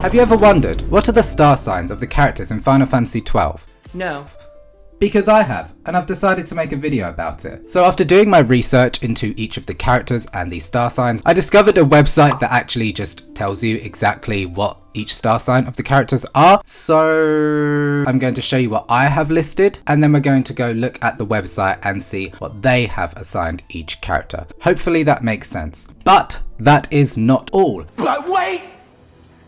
Have you ever wondered, what are the star signs of the characters in Final Fantasy XII? No. Because I have, and I've decided to make a video about it. So after doing my research into each of the characters and these star signs, I discovered a website that actually just tells you exactly what each star sign of the characters are. So I'm going to show you what I have listed, and then we're going to go look at the website and see what they have assigned each character. Hopefully that makes sense. But that is not all. But wait!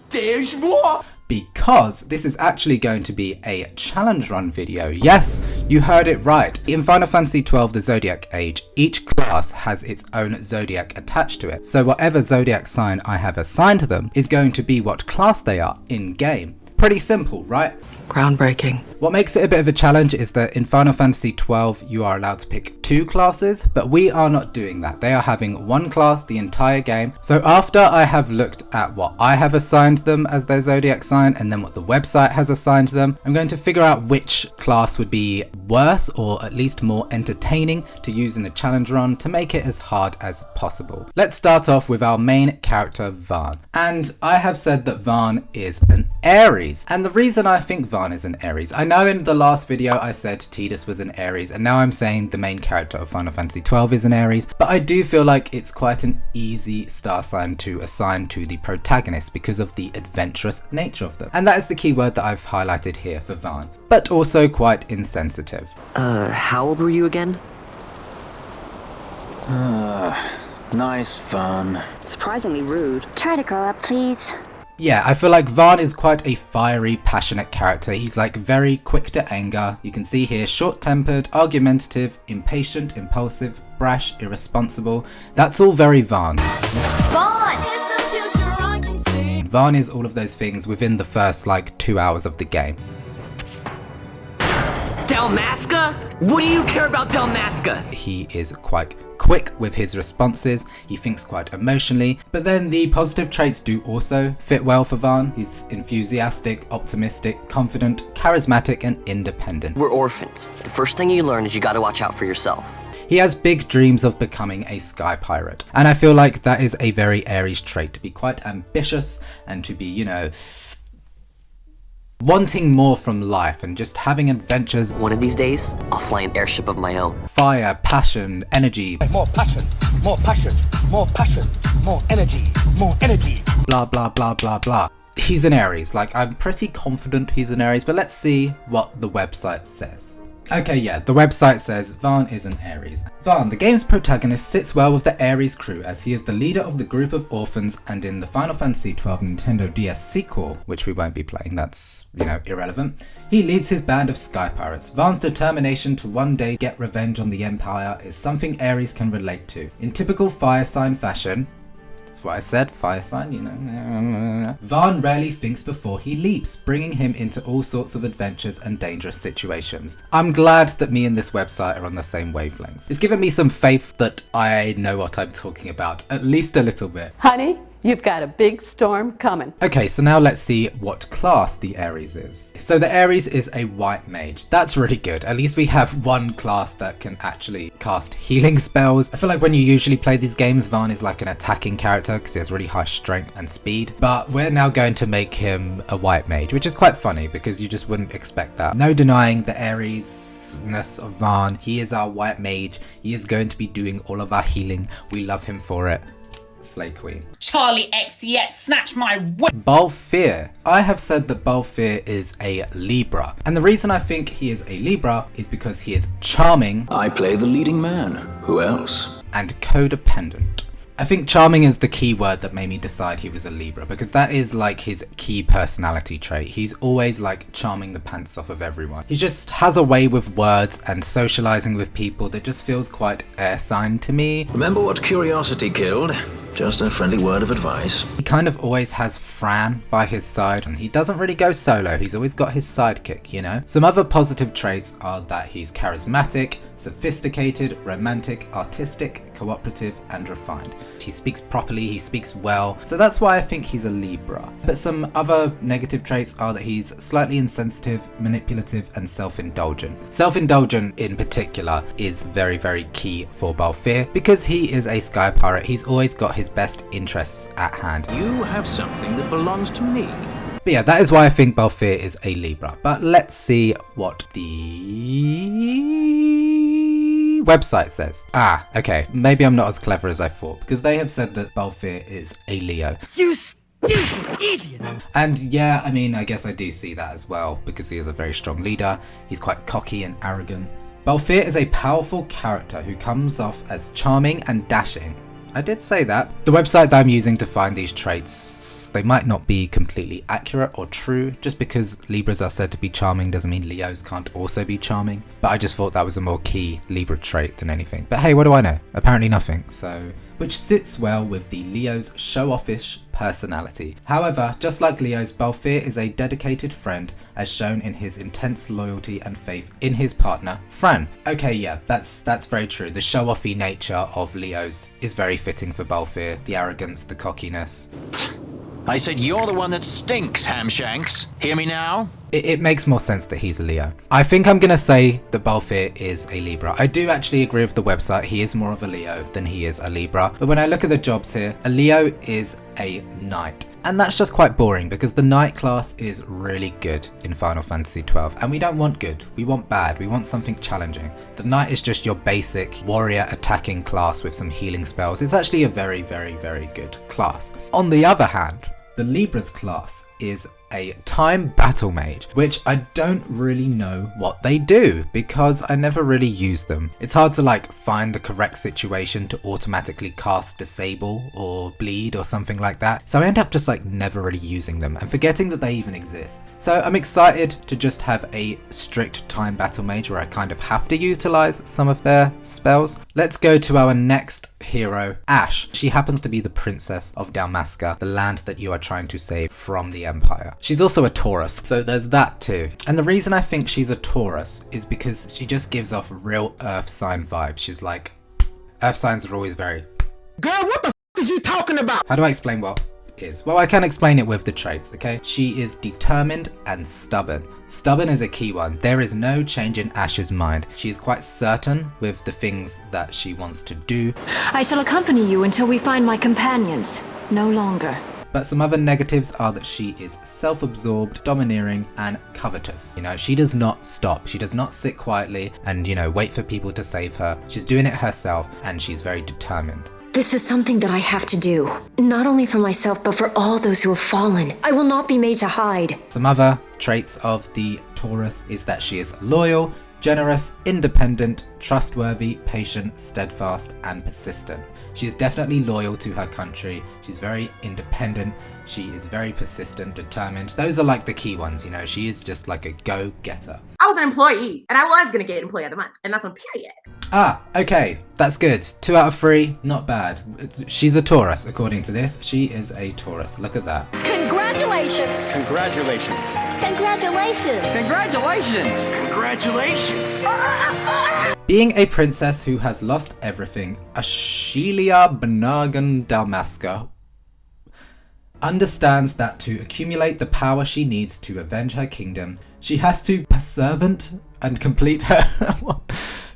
There's more! Because this is actually going to be a challenge run video. Yes, you heard it right. In Final Fantasy XII The Zodiac Age, each class has its own zodiac attached to it. So whatever zodiac sign I have assigned to them is going to be what class they are in game. Pretty simple, right? Groundbreaking. What makes it a bit of a challenge is that in Final Fantasy XII you are allowed to pick 2 classes, but we are not doing that. They are having 1 class the entire game. So after I have looked at what I have assigned them as their zodiac sign and then what the website has assigned to them, I'm going to figure out which class would be worse or at least more entertaining to use in the challenge run to make it as hard as possible. Let's start off with our main character, Vaan. And I have said that Vaan is an Aries. And the reason I think Vaan is an Aries, I know in the last video I said Tidus was an Aries, and now I'm saying the main character of Final Fantasy XII is an Aries, but I do feel like it's quite an easy star sign to assign to the protagonist because of the adventurous nature of them. And that is the key word that I've highlighted here for Vaan, but also quite insensitive. How old were you again? Nice fun. Surprisingly rude. Try to grow up, please. Yeah, I feel like Vaan is quite a fiery, passionate character. He's like very quick to anger. You can see here, short-tempered, argumentative, impatient, impulsive, brash, irresponsible. That's all very Vaan. Vaan is all of those things within the first like 2 hours of the game. Dalmasca? What do you care about Dalmasca? He is quite quick with his responses, he thinks quite emotionally, but then the positive traits do also fit well for Vaan. He's enthusiastic, optimistic, confident, charismatic, and independent. We're orphans. The first thing you learn is you gotta watch out for yourself. He has big dreams of becoming a sky pirate, and I feel like that is a very Aries trait, to be quite ambitious and to be, you know, wanting more from life and just having adventures. One of these days, I'll fly an airship of my own. Fire, passion, energy. More passion, more passion, more passion, more energy, more energy. Blah, blah, blah, blah, blah. He's an Aries. Like, I'm pretty confident he's an Aries, but let's see what the website says. Okay, yeah, the website says Vaan is an Aries. Vaan, the game's protagonist, sits well with the Aries crew as he is the leader of the group of orphans, and in the Final Fantasy XII Nintendo DS sequel, which we won't be playing, that's, you know, irrelevant, he leads his band of sky pirates. Vaan's determination to one day get revenge on the Empire is something Aries can relate to. In typical fire sign fashion, what I said, fire sign, you know. Vaan rarely thinks before he leaps, bringing him into all sorts of adventures and dangerous situations. I'm glad that me and this website are on the same wavelength. It's given me some faith that I know what I'm talking about, at least a little bit. Honey, you've got a big storm coming. Okay, so now let's see what class the Aries is. So the Aries is a white mage. That's really good. At least we have one class that can actually cast healing spells. I feel like when you usually play these games, Vaan is like an attacking character because he has really high strength and speed. But we're now going to make him a white mage, which is quite funny because you just wouldn't expect that. No denying the Aries-ness of Vaan. He is our white mage. He is going to be doing all of our healing. We love him for it. Slay Queen. Charlie XII, snatch my whip. Balthier. I have said that Balthier is a Libra, and the reason I think he is a Libra is because he is charming. I play the leading man. Who else? And codependent. I think charming is the key word that made me decide he was a Libra, because that is like his key personality trait. He's always like charming the pants off of everyone. He just has a way with words and socializing with people that just feels quite air sign to me. Remember what curiosity killed? Just a friendly word of advice. He kind of always has Fran by his side, and he doesn't really go solo. He's always got his sidekick, you know? Some other positive traits are that he's charismatic, sophisticated, romantic, artistic, cooperative, and refined. He speaks properly, he speaks well, so that's why I think he's a Libra. But some other negative traits are that he's slightly insensitive, manipulative, and self-indulgent. Self-indulgent in particular is very, very key for Balthier because he is a sky pirate. He's always got his best interests at hand. You have something that belongs to me. But yeah, that is why I think Balthier is a Libra. But let's see what the website says. Ah, okay, maybe I'm not as clever as I thought, because they have said that Balthier is a Leo. You stupid idiot! And yeah, I mean, I guess I do see that as well, because he is a very strong leader. He's quite cocky and arrogant. Balthier is a powerful character who comes off as charming and dashing. I did say that. The website that I'm using to find these traits, they might not be completely accurate or true. Just because Libras are said to be charming doesn't mean Leos can't also be charming. But I just thought that was a more key Libra trait than anything. But hey, what do I know? Apparently nothing, so... Which sits well with the Leo's show-offish personality. However, just like Leo's, Balthier is a dedicated friend, as shown in his intense loyalty and faith in his partner, Fran. Okay, yeah, that's very true. The show-offy nature of Leo's is very fitting for Balthier. The arrogance, the cockiness. I said you're the one that stinks, Hamshanks. Hear me now? It makes more sense that he's a Leo. I think I'm gonna say that Balthier is a Libra. I do actually agree with the website. He is more of a Leo than he is a Libra. But when I look at the jobs here, a Leo is a knight. And that's just quite boring because the knight class is really good in Final Fantasy XII. And we don't want good, we want bad, we want something challenging. The knight is just your basic warrior attacking class with some healing spells. It's actually a very, very, very good class. On the other hand, the Libra's class is a time battle mage, which I don't really know what they do because I never really use them. It's hard to like find the correct situation to automatically cast disable or bleed or something like that. So I end up just like never really using them and forgetting that they even exist. So I'm excited to just have a strict time battle mage where I kind of have to utilize some of their spells. Let's go to our next hero, Ashe. She happens to be the princess of Dalmasca, the land that you are trying to save from the Empire. She's also a Taurus, so there's that too. And the reason I think she's a Taurus is because she just gives off real earth sign vibes. She's like, earth signs are always very... Girl, what the f*** is you talking about? How do I explain what is? Well, I can explain it with the traits, okay? She is determined and stubborn. Stubborn is a key one. There is no change in Ashe's mind. She is quite certain with the things that she wants to do. I shall accompany you until we find my companions. No longer. But some other negatives are that she is self-absorbed, domineering, and covetous. You know, she does not stop. She does not sit quietly and, you know, wait for people to save her. She's doing it herself, and she's very determined. This is something that I have to do. Not only for myself, but for all those who have fallen. I will not be made to hide. Some other traits of the Taurus is that she is loyal, generous, independent, trustworthy, patient, steadfast, and persistent. She is definitely loyal to her country. She's very independent. She is very persistent, determined. Those are like the key ones, you know. She is just like a go-getter. I was an employee, and I was going to get Employee of the Month, and that's on period. Ah, okay, that's good. 2 out of 3, not bad. She's a Taurus, according to this. She is a Taurus. Look at that. Congratulations! Congratulations. Congratulations! Congratulations! Congratulations. Being a princess who has lost everything, Ashelia B'nagan Dalmasca understands that to accumulate the power she needs to avenge her kingdom, she has to perseverant and complete her...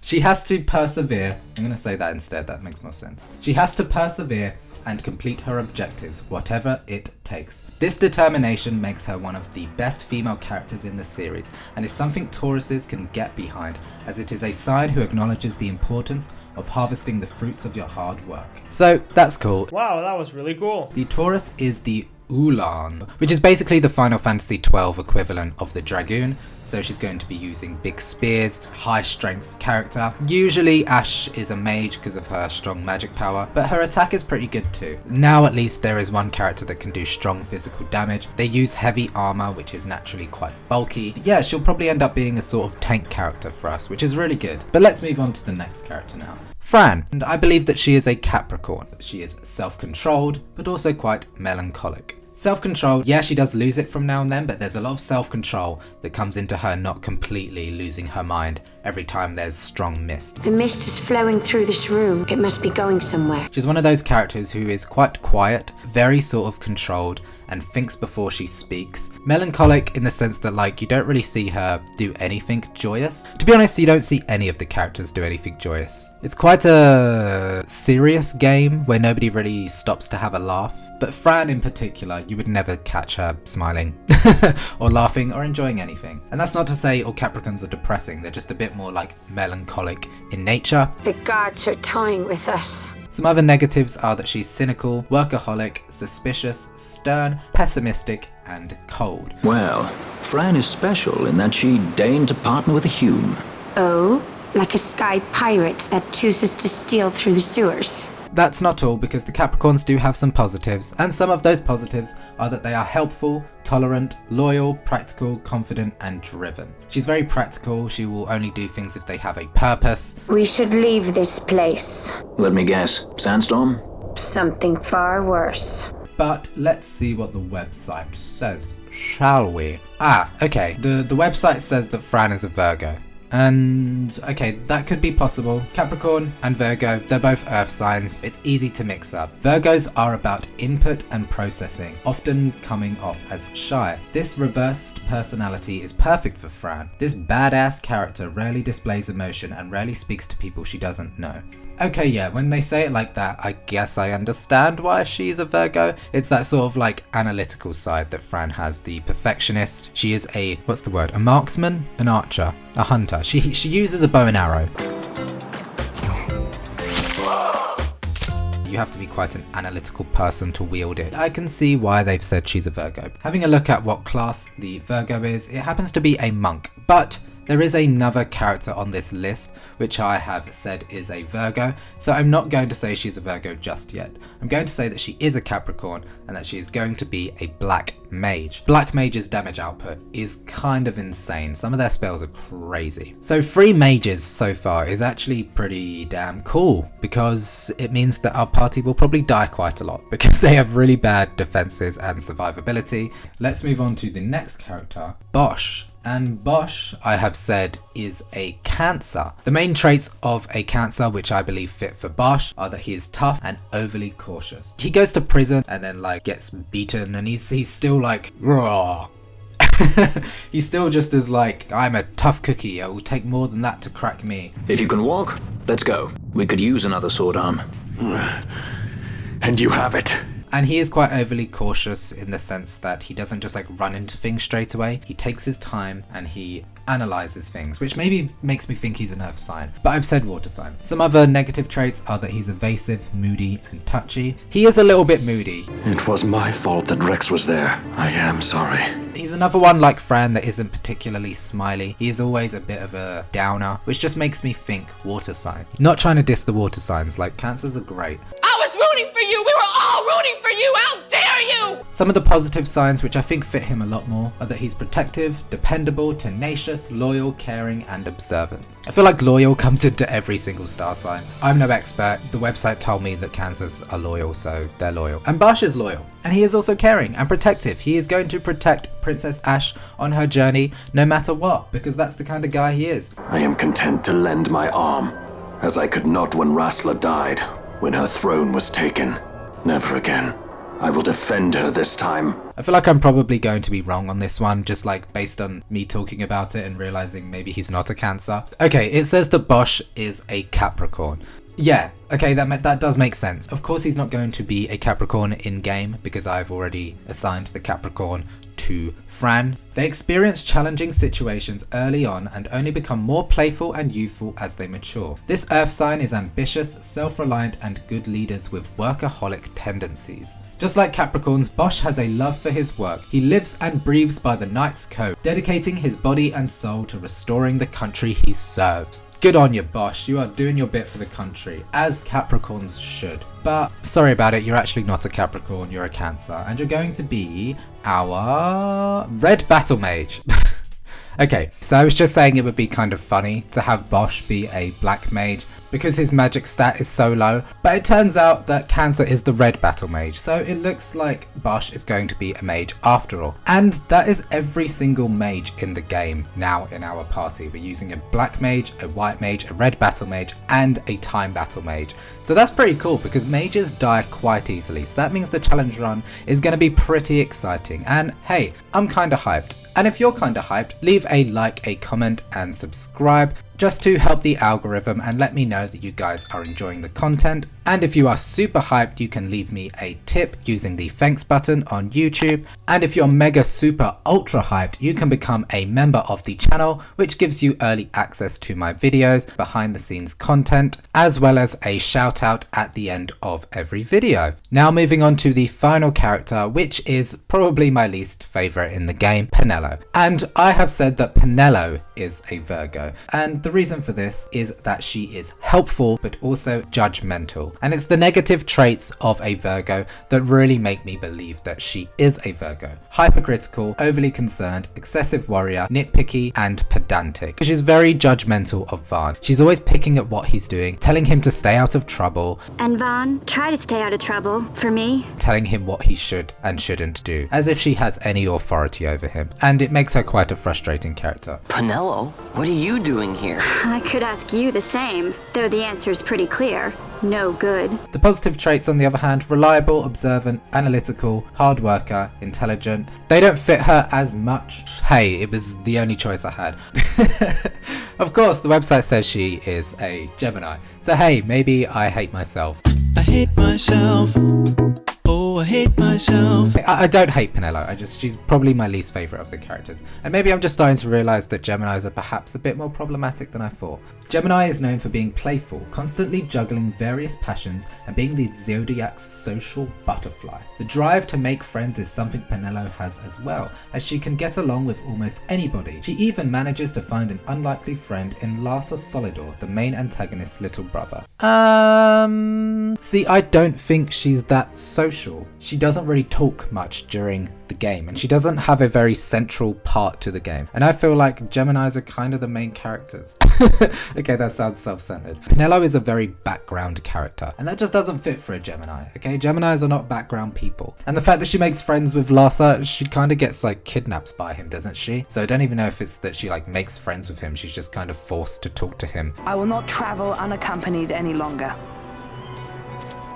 She has to persevere. I'm going to say that instead, that makes more sense. She has to persevere and complete her objectives, whatever it takes. This determination makes her one of the best female characters in the series, and is something Tauruses can get behind, as it is a sign who acknowledges the importance of harvesting the fruits of your hard work. So that's cool. Wow, that was really cool. The Taurus is the Ulan, which is basically the Final Fantasy XII equivalent of the Dragoon. So she's going to be using big spears, high strength character. Usually Ashe is a mage because of her strong magic power, but her attack is pretty good too. Now at least there is one character that can do strong physical damage. They use heavy armor, which is naturally quite bulky. Yeah, she'll probably end up being a sort of tank character for us, which is really good. But let's move on to the next character now. Fran, and I believe that she is a Capricorn. She is self-controlled, but also quite melancholic. Self-control, yeah, she does lose it from now and then, but there's a lot of self-control that comes into her not completely losing her mind every time there's strong mist. The mist is flowing through this room. It must be going somewhere. She's one of those characters who is quite quiet, very sort of controlled, and thinks before she speaks. Melancholic in the sense that like you don't really see her do anything joyous. To be honest, you don't see any of the characters do anything joyous. It's quite a serious game where nobody really stops to have a laugh. But Fran in particular, you would never catch her smiling or laughing or enjoying anything. And that's not to say all Capricorns are depressing, they're just a bit more like melancholic in nature. The gods are toying with us. Some other negatives are that she's cynical, workaholic, suspicious, stern, pessimistic, and cold. Well, Fran is special in that she deigned to partner with a Hume. Oh, like a sky pirate that chooses to steal through the sewers. That's not all, because the Capricorns do have some positives, and some of those positives are that they are helpful, tolerant, loyal, practical, confident, and driven. She's very practical, she will only do things if they have a purpose. We should leave this place. Let me guess, Sandstorm? Something far worse. But let's see what the website says, shall we? Okay, the website says that Fran is a Virgo. And okay, that could be possible. Capricorn and Virgo, they're both earth signs. It's easy to mix up. Virgos are about input and processing, often coming off as shy. This reversed personality is perfect for Fran. This badass character rarely displays emotion and rarely speaks to people she doesn't know. Okay, yeah, when they say it like that, I guess I understand why she's a Virgo. It's that sort of like analytical side that Fran has, the perfectionist. She is a, what's the word, a marksman? An archer, a hunter. She uses a bow and arrow. You have to be quite an analytical person to wield it. I can see why they've said she's a Virgo. Having a look at what class the Virgo is, it happens to be a monk, but there is another character on this list which I have said is a Virgo, so I'm not going to say she's a Virgo just yet. I'm going to say that she is a Capricorn and that she is going to be a Black Mage. Black Mage's damage output is kind of insane. Some of their spells are crazy. So 3 mages so far is actually pretty damn cool, because it means that our party will probably die quite a lot because they have really bad defenses and survivability. Let's move on to the next character, Basch. And Basch, I have said, is a Cancer. The main traits of a Cancer, which I believe fit for Basch, are that he is tough and overly cautious. He goes to prison and then like gets beaten, and he's still like, raw. He's still just as like, I'm a tough cookie, I will take more than that to crack me. If you can walk, let's go. We could use another sword arm. And you have it. And he is quite overly cautious in the sense that he doesn't just like run into things straight away. He takes his time and he analyzes things, which maybe makes me think he's an earth sign, but I've said water sign. Some other negative traits are that he's evasive, moody, and touchy. He is a little bit moody. It was my fault that Rex was there. I am sorry. He's another one like Fran that isn't particularly smiley. He is always a bit of a downer, which just makes me think water sign. Not trying to diss the water signs, like Cancers are great. I was rooting for you! We were all rooting for you! How dare you! Some of the positive signs which I think fit him a lot more are that he's protective, dependable, tenacious, loyal, caring, and observant. I feel like loyal comes into every single star sign. I'm no expert. The website told me that Cancers are loyal, so they're loyal. And Basch is loyal. And he is also caring and protective. He is going to protect Princess Ashe on her journey no matter what, because that's the kind of guy he is. I am content to lend my arm, as I could not when Rasla died, when her throne was taken. Never again. I will defend her this time. I feel like I'm probably going to be wrong on this one, just like based on me talking about it and realizing maybe he's not a Cancer. Okay, it says that Basch is a Capricorn. Yeah, okay, that does make sense. Of course he's not going to be a Capricorn in-game because I've already assigned the Capricorn to Fran. They experience challenging situations early on and only become more playful and youthful as they mature. This earth sign is ambitious, self-reliant, and good leaders with workaholic tendencies. Just like Capricorns, Basch has a love for his work. He lives and breathes by the Knight's Code, dedicating his body and soul to restoring the country he serves. Good on you, Basch. You are doing your bit for the country, as Capricorns should. But sorry about it, you're actually not a Capricorn, you're a Cancer, and you're going to be our Red Battle Mage. Okay, so I was just saying it would be kind of funny to have Basch be a black mage because his magic stat is so low, but it turns out that Cancer is the red battle mage, so it looks like Basch is going to be a mage after all. And that is every single mage in the game now in our party. We're using a black mage, a white mage, a red battle mage, and a time battle mage. So that's pretty cool because mages die quite easily, so that means the challenge run is going to be pretty exciting. And hey, I'm kind of hyped. And if you're kind of hyped, leave a like, a comment, and subscribe just to help the algorithm and let me know that you guys are enjoying the content. And if you are super hyped, you can leave me a tip using the thanks button on YouTube. And if you're mega super ultra hyped, you can become a member of the channel, which gives you early access to my videos, behind the scenes content, as well as a shout out at the end of every video. Now moving on to the final character, which is probably my least favorite in the game, Penelo. And I have said that Penelo is a Virgo, and the reason for this is that she is helpful but also judgmental, and it's the negative traits of a Virgo that really make me believe that she is a Virgo. Hypercritical, overly concerned, excessive warrior, nitpicky, and pedantic. She's very judgmental of Vaan. She's always picking at what he's doing, telling him to stay out of trouble. And Vaan, try to stay out of trouble, for me. Telling him what he should and shouldn't do, as if she has any authority over him. And it makes her quite a frustrating character. Penelo, what are you doing here? I could ask you the same, though the answer is pretty clear. No good. The positive traits, on the other hand, reliable, observant, analytical, hard worker, intelligent. They don't fit her as much. Hey, it was the only choice I had. Of course, the website says she is a Gemini. So hey, maybe I hate myself. I hate myself. Oh, I hate myself. I don't hate Penelo, she's probably my least favourite of the characters. And maybe I'm just starting to realise that Geminis are perhaps a bit more problematic than I thought. Gemini is known for being playful, constantly juggling various passions, and being the ZODIAC's social butterfly. The drive to make friends is something Penelo has as well, as she can get along with almost anybody. She even manages to find an unlikely friend in Larsa Solidor, the main antagonist's little brother. See, I don't think she's that social. She doesn't really talk much during the game, and she doesn't have a very central part to the game, and I feel like Geminis are kind of the main characters. Okay, that sounds self-centered. Penelo is a very background character, and that just doesn't fit for a Gemini. Okay, Geminis are not background people, and the fact that she makes friends with Larsa, she kind of gets like kidnapped by him, doesn't she? So I don't even know if it's that she like makes friends with him, she's just kind of forced to talk to him. I will not travel unaccompanied any longer.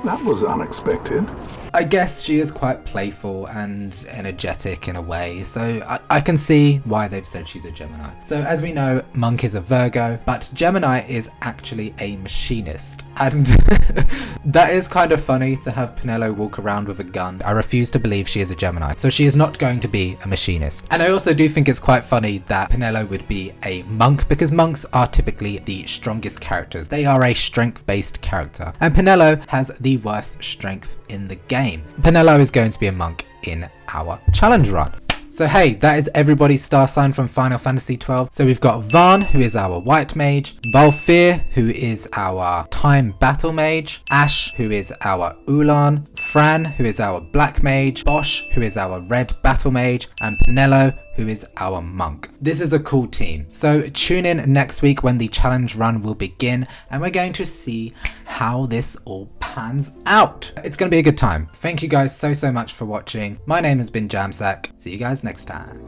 That was unexpected. I guess she is quite playful and energetic in a way, so I can see why they've said she's a Gemini. So as we know, Monk is a Virgo, but Gemini is actually a machinist, and that is kind of funny to have Penelo walk around with a gun. I refuse to believe she is a Gemini, so she is not going to be a machinist. And I also do think it's quite funny that Penelo would be a monk, because monks are typically the strongest characters. They are a strength-based character, and Penelo has the worst strength in the game. Penelo is going to be a monk in our challenge run. So hey, that is everybody's star sign from Final Fantasy XII. So we've got Vaan, who is our white mage, Balthier, who is our time battle mage, Ashe, who is our Ulan, Fran, who is our black mage, Basch, who is our red battle mage, and Penelo, who is our monk. This is a cool team. So tune in next week when the challenge run will begin, and we're going to see how this all pans out. It's going to be a good time. Thank you guys so much for watching. My name has been Jamsack. See you guys next time.